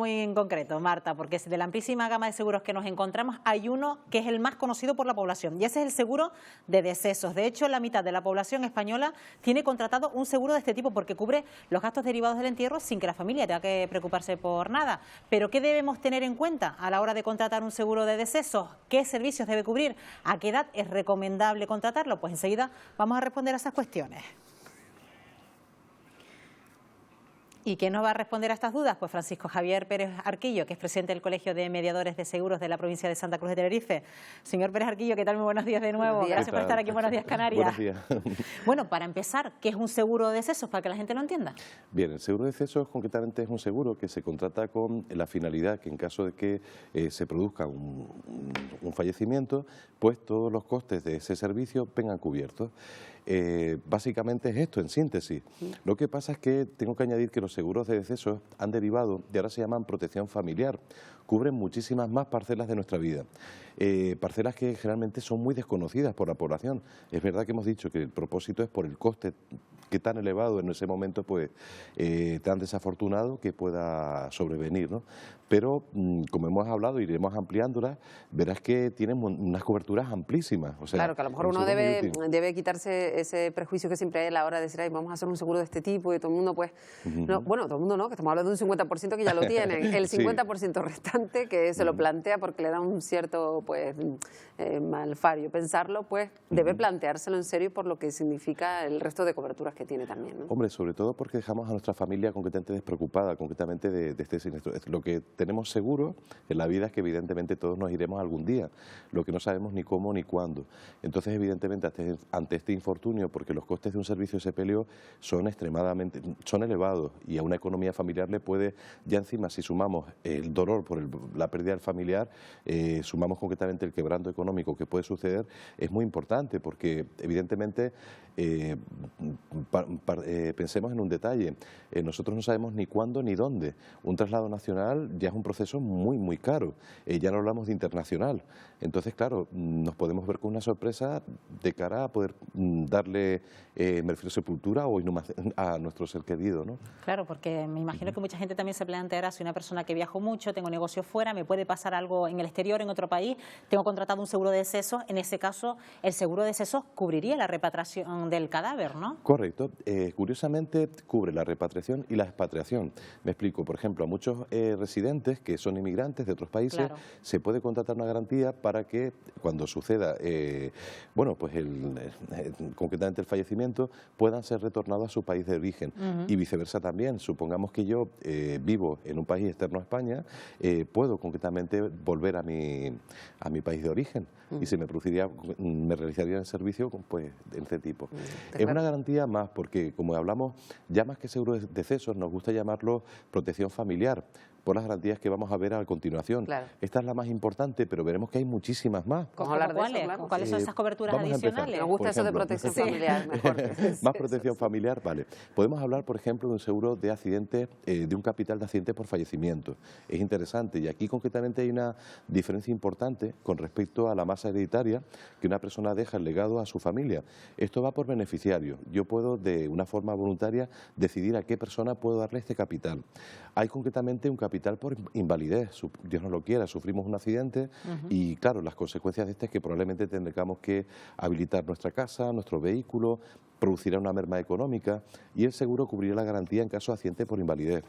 Muy en concreto, Marta, porque de la amplísima gama de seguros que nos encontramos, hay uno que es el más conocido por la población y ese es el seguro de decesos. De hecho, la mitad de la población española tiene contratado un seguro de este tipo porque cubre los gastos derivados del entierro sin que la familia tenga que preocuparse por nada. Pero ¿qué debemos tener en cuenta a la hora de contratar un seguro de decesos? ¿Qué servicios debe cubrir? ¿A qué edad es recomendable contratarlo? Pues enseguida vamos a responder a esas cuestiones. ¿Y quién nos va a responder a estas dudas? Pues Francisco Javier Pérez Arquillo, que es presidente del Colegio de Mediadores de Seguros de la provincia de Santa Cruz de Tenerife. Señor Pérez Arquillo, ¿qué tal? Muy buenos días de nuevo. Gracias por estar aquí en Buenos Días Canarias. Buenos días. Bueno, para empezar, ¿qué es un seguro de decesos? Para que la gente lo entienda. Bien, el seguro de decesos concretamente es un seguro que se contrata con la finalidad que en caso de que se produzca un fallecimiento, pues todos los costes de ese servicio vengan cubiertos. Básicamente es esto, en síntesis. Lo que pasa es que tengo que añadir que los seguros de decesos han derivado y ahora se llaman protección familiar. Cubren muchísimas más parcelas de nuestra vida. Parcelas que generalmente son muy desconocidas por la población. Es verdad que hemos dicho que el propósito es por el coste que tan elevado en ese momento, pues tan desafortunado que pueda sobrevenir, ¿no? Pero, como hemos hablado, iremos ampliándolas, verás que tienen unas coberturas amplísimas. O sea, claro, que a lo mejor uno debe quitarse ese prejuicio que siempre hay a la hora de decir, ay, vamos a hacer un seguro de este tipo, y todo el mundo, pues, no, bueno, todo el mundo no, que estamos hablando de un 50% que ya lo tienen, el 50% restante que se lo plantea porque le da un cierto, pues, malfario pensarlo, pues, debe planteárselo en serio por lo que significa el resto de coberturas que tiene también, ¿no? Hombre, sobre todo porque dejamos a nuestra familia completamente despreocupada, concretamente de este siniestro. Lo que tenemos seguro en la vida es que evidentemente todos nos iremos algún día, lo que no sabemos ni cómo ni cuándo. Entonces, evidentemente, ante este infortunio, porque los costes de un servicio de sepelio son elevados y a una economía familiar le puede, ya encima, si sumamos el dolor por la pérdida del familiar, sumamos concretamente el quebranto económico que puede suceder, es muy importante porque, evidentemente, pensemos en un detalle, nosotros no sabemos ni cuándo ni dónde. Un traslado nacional ya es un proceso muy, muy caro, ya no hablamos de internacional. Entonces, claro, nos podemos ver con una sorpresa de cara a poder darle, me refiero, sepultura o inhumación a nuestro ser querido, ¿no? Claro, porque me imagino que mucha gente también se planteará, si una persona que viajo mucho, tengo negocios fuera, me puede pasar algo en el exterior, en otro país, tengo contratado un seguro de decesos, en ese caso el seguro de decesos cubriría la repatriación del cadáver, ¿no? Correcto. Curiosamente cubre la repatriación y la expatriación. Me explico, por ejemplo, a muchos residentes que son inmigrantes de otros países, claro, se puede contratar una garantía para que cuando suceda, bueno, pues concretamente el fallecimiento, puedan ser retornados a su país de origen y viceversa también. Supongamos que yo vivo en un país externo a España, puedo concretamente volver a mi país de origen y se me realizaría el servicio, pues, de este tipo. Es una garantía más porque, como hablamos, ya más que seguro de decesos, nos gusta llamarlo protección familiar, por las garantías que vamos a ver a continuación. Claro. Esta es la más importante, pero veremos que hay muchísimas más. ¿Cuáles son esas coberturas adicionales? Me gusta eso de protección familiar, mejor. Más protección familiar, vale. Podemos hablar, por ejemplo, de un seguro de accidente, de un capital de accidente por fallecimiento. Es interesante y aquí concretamente hay una diferencia importante con respecto a la masa hereditaria que una persona deja el legado a su familia. Esto va por beneficiario. Yo puedo, de una forma voluntaria, decidir a qué persona puedo darle este capital. Hay concretamente un capital por invalidez, Dios no lo quiera, sufrimos un accidente y claro, las consecuencias de este es que probablemente tendremos que habilitar nuestra casa, nuestro vehículo, producirá una merma económica y el seguro cubrirá la garantía en caso de accidente por invalidez.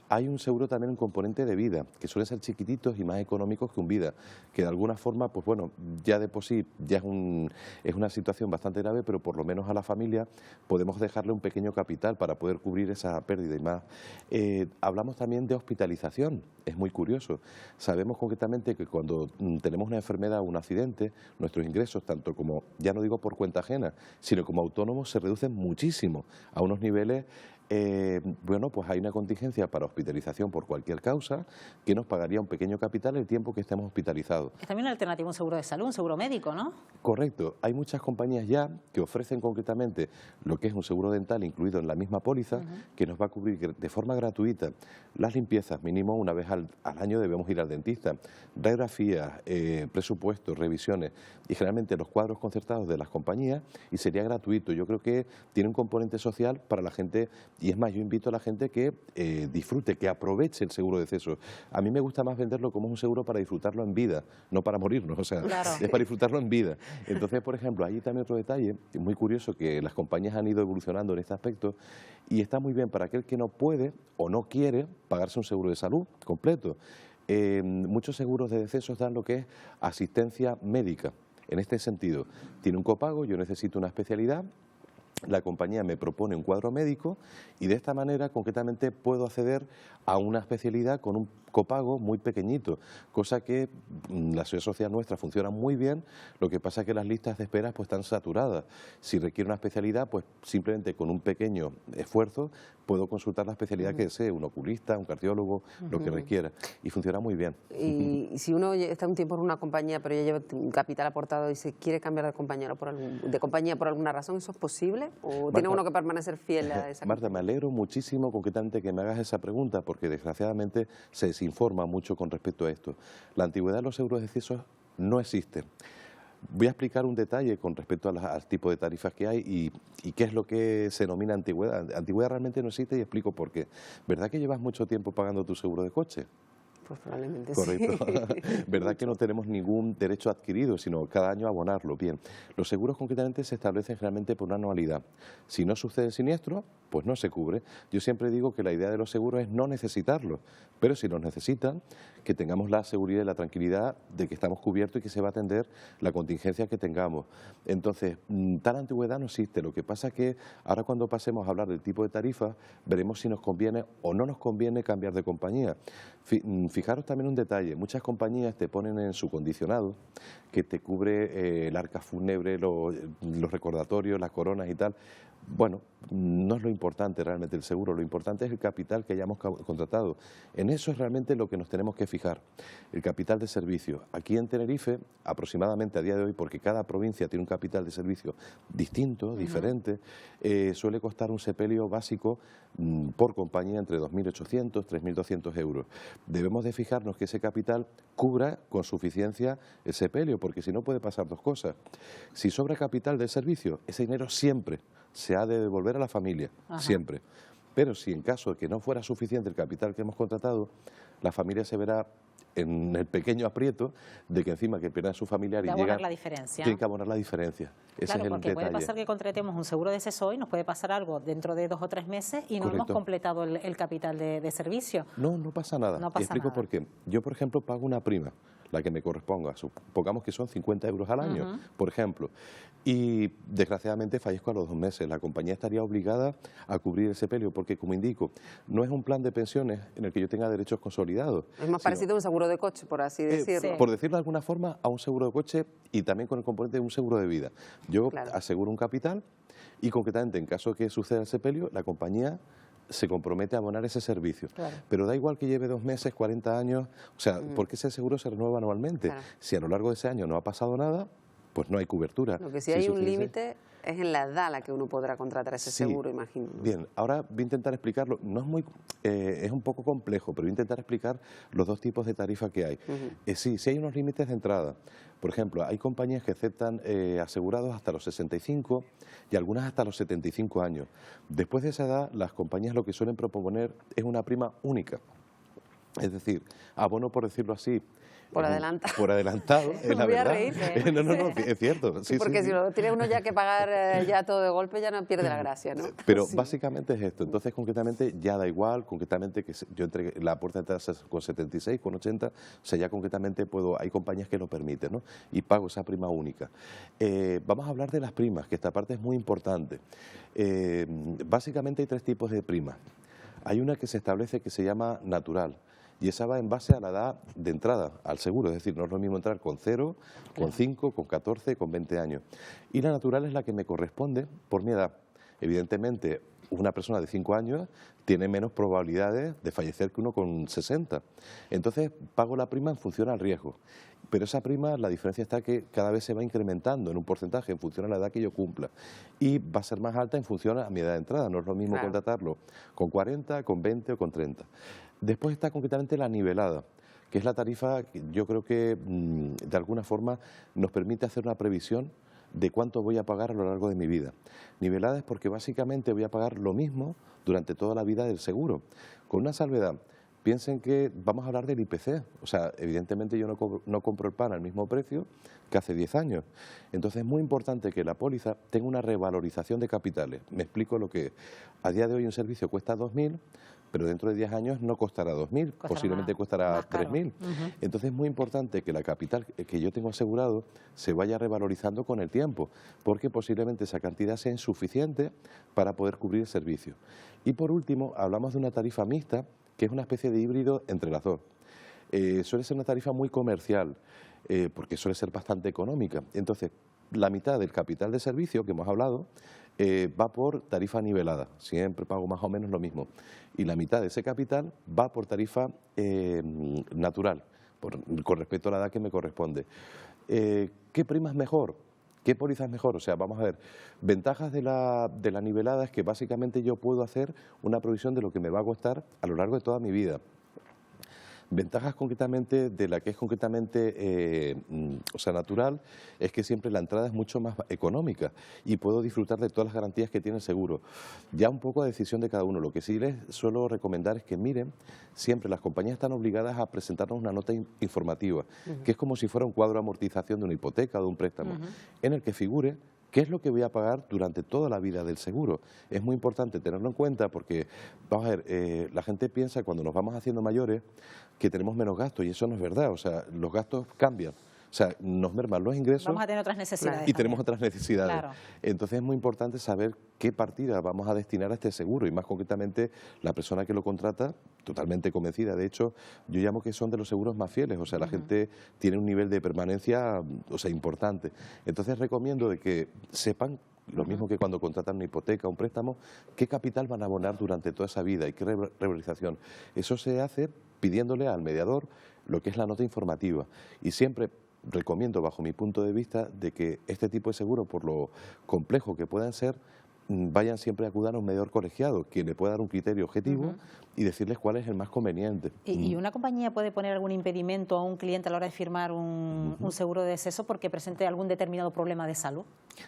Hay un seguro también, un componente de vida, que suelen ser chiquititos y más económicos que un vida, que de alguna forma, pues bueno, ya de por sí ya es una situación bastante grave, pero por lo menos a la familia podemos dejarle un pequeño capital para poder cubrir esa pérdida y más. Hablamos también de hospitalización, es muy curioso. Sabemos concretamente que cuando tenemos una enfermedad o un accidente, nuestros ingresos, tanto como, ya no digo por cuenta ajena, sino como autónomos, se reducen muchísimo a unos niveles. Bueno, pues hay una contingencia para hospitalización por cualquier causa que nos pagaría un pequeño capital el tiempo que estemos hospitalizados. Es también una alternativa un seguro de salud, un seguro médico, ¿no? Correcto. Hay muchas compañías ya que ofrecen concretamente lo que es un seguro dental incluido en la misma póliza que nos va a cubrir de forma gratuita las limpiezas, mínimo una vez al año debemos ir al dentista, radiografías, presupuestos, revisiones y generalmente los cuadros concertados de las compañías y sería gratuito. Yo creo que tiene un componente social para la gente Y es más, yo invito a la gente que disfrute, que aproveche el seguro de decesos. A mí me gusta más venderlo como un seguro para disfrutarlo en vida, no para morirnos, o sea, Claro. es para disfrutarlo en vida. Entonces, por ejemplo, hay también otro detalle muy curioso, que las compañías han ido evolucionando en este aspecto y está muy bien para aquel que no puede o no quiere pagarse un seguro de salud completo. Muchos seguros de decesos dan lo que es asistencia médica. En este sentido, tiene un copago, yo necesito una especialidad, la compañía me propone un cuadro médico y de esta manera concretamente puedo acceder a una especialidad con un copago muy pequeñito, cosa que la seguridad social nuestra funciona muy bien, lo que pasa es que las listas de espera pues están saturadas. Si requiere una especialidad, pues simplemente con un pequeño esfuerzo puedo consultar la especialidad que desee, un oculista, un cardiólogo, lo que requiera, y funciona muy bien. Y si uno está un tiempo en una compañía, pero ya lleva un capital aportado y se quiere cambiar de compañía por alguna razón, ¿eso es posible? ¿O tiene uno que permanecer fiel a esa Marta, me alegro muchísimo concretamente que me hagas esa pregunta, porque desgraciadamente se desinforma mucho con respecto a esto. La antigüedad de los seguros de decesos no existe. Voy a explicar un detalle con respecto al tipo de tarifas que hay y qué es lo que se denomina antigüedad. Antigüedad realmente no existe y explico por qué. ¿Verdad que llevas mucho tiempo pagando tu seguro de coche? Pues probablemente Correcto. sí. ¿Verdad que no tenemos ningún derecho adquirido, sino cada año abonarlo? Bien, los seguros concretamente se establecen generalmente por una anualidad. Si no sucede siniestro, pues no se cubre. Yo siempre digo que la idea de los seguros es no necesitarlos, pero si los necesitan, que tengamos la seguridad y la tranquilidad de que estamos cubiertos y que se va a atender la contingencia que tengamos. Entonces, tal antigüedad no existe. Lo que pasa es que ahora cuando pasemos a hablar del tipo de tarifa, veremos si nos conviene o no nos conviene cambiar de compañía. Fijaros también un detalle, muchas compañías te ponen en su condicionado que te cubre el arca fúnebre, los recordatorios, las coronas y tal. Bueno, no es lo importante realmente el seguro, lo importante es el capital que hayamos contratado. En eso es realmente lo que nos tenemos que fijar, el capital de servicio. Aquí en Tenerife, aproximadamente a día de hoy, porque cada provincia tiene un capital de servicio distinto, diferente, suele costar un sepelio básico por compañía entre 2.800 y 3.200 euros. Debemos de fijarnos que ese capital cubra con suficiencia el sepelio, porque si no puede pasar dos cosas. Si sobra capital del servicio, ese dinero siempre se ha de devolver a la familia, siempre. Pero si en caso de que no fuera suficiente el capital que hemos contratado, la familia se verá en el pequeño aprieto de que encima que pierdan su familiar y llegan, la diferencia. tienen que abonar la diferencia. Ese Claro, es el porque detalle. puede pasar que contratemos un seguro de deceso y nos puede pasar algo dentro de 2 o 3 meses y no hemos Correcto. completado el capital de servicio. No, no pasa nada. No pasa y explico nada. por qué. Yo, por ejemplo, pago una prima, la que me corresponga. Supongamos que son 50 euros al año, por ejemplo. Y desgraciadamente fallezco a los 2 meses. La compañía estaría obligada a cubrir ese sepelio porque, como indico, no es un plan de pensiones en el que yo tenga derechos consolidados. Es más parecido a un seguro de coche, por así decirlo. Por decirlo de alguna forma, a un seguro de coche y también con el componente de un seguro de vida. Yo aseguro un capital y concretamente en caso de que suceda el sepelio, la compañía se compromete a abonar ese servicio. Claro. Pero da igual que lleve 2 meses, 40 años, o sea, porque ese seguro se renueva anualmente. Claro. Si a lo largo de ese año no ha pasado nada, pues no hay cobertura. Lo que sí hay un límite es en la edad a la que uno podrá contratar ese seguro, imagino. Bien, ahora voy a intentar explicarlo. No es muy, es un poco complejo, pero voy a intentar explicar los dos tipos de tarifa que hay. Sí hay unos límites de entrada. Por ejemplo, hay compañías que aceptan asegurados hasta los 65 y algunas hasta los 75 años. Después de esa edad, las compañías lo que suelen proponer es una prima única. Es decir, abono, por decirlo así, por adelantado. Por adelantado, es la voy verdad. A reír. No, es cierto. Sí, porque si lo tiene uno ya que pagar ya todo de golpe, ya no pierde la gracia, ¿no? Pero básicamente es esto. Entonces, concretamente, ya da igual, concretamente, que yo entregué la puerta de entrada con 76, con 80, o sea, ya concretamente hay compañías que lo permiten, ¿no? Y pago esa prima única. Vamos a hablar de las primas, que esta parte es muy importante. Básicamente hay 3 tipos de primas. Hay una que se establece que se llama natural. Y esa va en base a la edad de entrada al seguro, es decir, no es lo mismo entrar con 0, con 5, con 14, con 20 años. Y la natural es la que me corresponde por mi edad. Evidentemente, una persona de 5 años tiene menos probabilidades de fallecer que uno con 60. Entonces, pago la prima en función al riesgo. Pero esa prima, la diferencia está que cada vez se va incrementando en un porcentaje en función a la edad que yo cumpla. Y va a ser más alta en función a mi edad de entrada. No es lo mismo contratarlo con 40, con 20 o con 30. Después está concretamente la nivelada, que es la tarifa que yo creo que de alguna forma nos permite hacer una previsión de cuánto voy a pagar a lo largo de mi vida. Nivelada es porque básicamente voy a pagar lo mismo durante toda la vida del seguro, con una salvedad. Piensen que vamos a hablar del IPC, o sea, evidentemente yo no compro el pan al mismo precio que hace 10 años. Entonces es muy importante que la póliza tenga una revalorización de capitales. Me explico lo que es. A día de hoy un servicio cuesta 2.000, pero dentro de 10 años no costará 2.000, posiblemente costará 3.000. Entonces es muy importante que la capital que yo tengo asegurado se vaya revalorizando con el tiempo, porque posiblemente esa cantidad sea insuficiente para poder cubrir el servicio. Y por último, hablamos de una tarifa mixta, que es una especie de híbrido entre las dos. Suele ser una tarifa muy comercial, porque suele ser bastante económica. Entonces, la mitad del capital de servicio que hemos hablado va por tarifa nivelada, siempre pago más o menos lo mismo. Y la mitad de ese capital va por tarifa natural, con respecto a la edad que me corresponde. ¿Qué prima es mejor? ¿Qué póliza es mejor? O sea, vamos a ver, ventajas de la nivelada es que básicamente yo puedo hacer una provisión de lo que me va a costar a lo largo de toda mi vida. Ventajas concretamente de la que es concretamente natural, es que siempre la entrada es mucho más económica y puedo disfrutar de todas las garantías que tiene el seguro. Ya un poco a decisión de cada uno. Lo que sí les suelo recomendar es que miren, siempre las compañías están obligadas a presentarnos una nota informativa, que es como si fuera un cuadro de amortización de una hipoteca o de un préstamo, en el que figure ¿qué es lo que voy a pagar durante toda la vida del seguro? Es muy importante tenerlo en cuenta porque, vamos a ver, la gente piensa cuando nos vamos haciendo mayores que tenemos menos gastos y eso no es verdad, o sea, los gastos cambian. O sea, nos merman los ingresos. Vamos a tener otras necesidades. Y tenemos otras necesidades. Claro. Entonces es muy importante saber qué partida vamos a destinar a este seguro y más concretamente la persona que lo contrata, totalmente convencida. De hecho, yo llamo que son de los seguros más fieles. O sea, la gente tiene un nivel de permanencia, o sea, importante. Entonces recomiendo de que sepan, lo mismo que cuando contratan una hipoteca, un préstamo, qué capital van a abonar durante toda esa vida y qué revalorización. Eso se hace pidiéndole al mediador lo que es la nota informativa. Y siempre recomiendo, bajo mi punto de vista, de que este tipo de seguro, por lo complejo que puedan ser, vayan siempre a acudir a un mediador colegiado, quien le pueda dar un criterio objetivo y decirles cuál es el más conveniente. ¿Y una compañía puede poner algún impedimento a un cliente a la hora de firmar un seguro de deceso porque presente algún determinado problema de salud?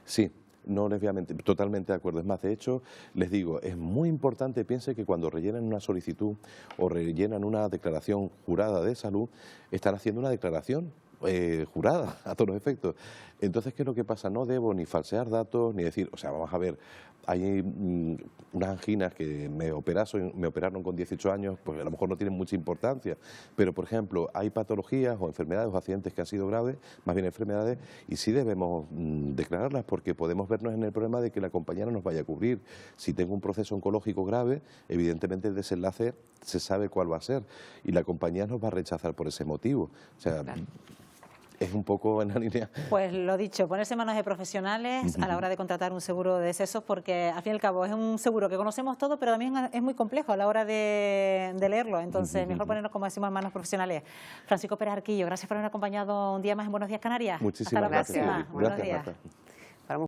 Sí. No les voy a mentir, totalmente de acuerdo. Es más, de hecho, les digo, es muy importante, piense que cuando rellenan una solicitud o rellenan una declaración jurada de salud, están haciendo una declaración jurada a todos los efectos. Entonces, ¿qué es lo que pasa? No debo ni falsear datos, ni decir, o sea, vamos a ver, hay unas anginas que me operaron con 18 años, pues a lo mejor no tienen mucha importancia, pero por ejemplo, hay patologías o enfermedades o accidentes que han sido graves, más bien enfermedades, y sí debemos declararlas porque podemos vernos en el problema de que la compañía no nos vaya a cubrir. Si tengo un proceso oncológico grave, evidentemente el desenlace se sabe cuál va a ser y la compañía nos va a rechazar por ese motivo. O sea, claro. Es un poco en la línea. Pues lo dicho, ponerse en manos de profesionales a la hora de contratar un seguro de decesos, porque al fin y al cabo es un seguro que conocemos todo, pero también es muy complejo a la hora de leerlo. Entonces, mejor ponernos, como decimos, en manos profesionales. Francisco Pérez Arquillo, gracias por habernos acompañado un día más en Buenos Días Canarias. Muchísimas gracias. Hasta la próxima. Buenos días. Marta.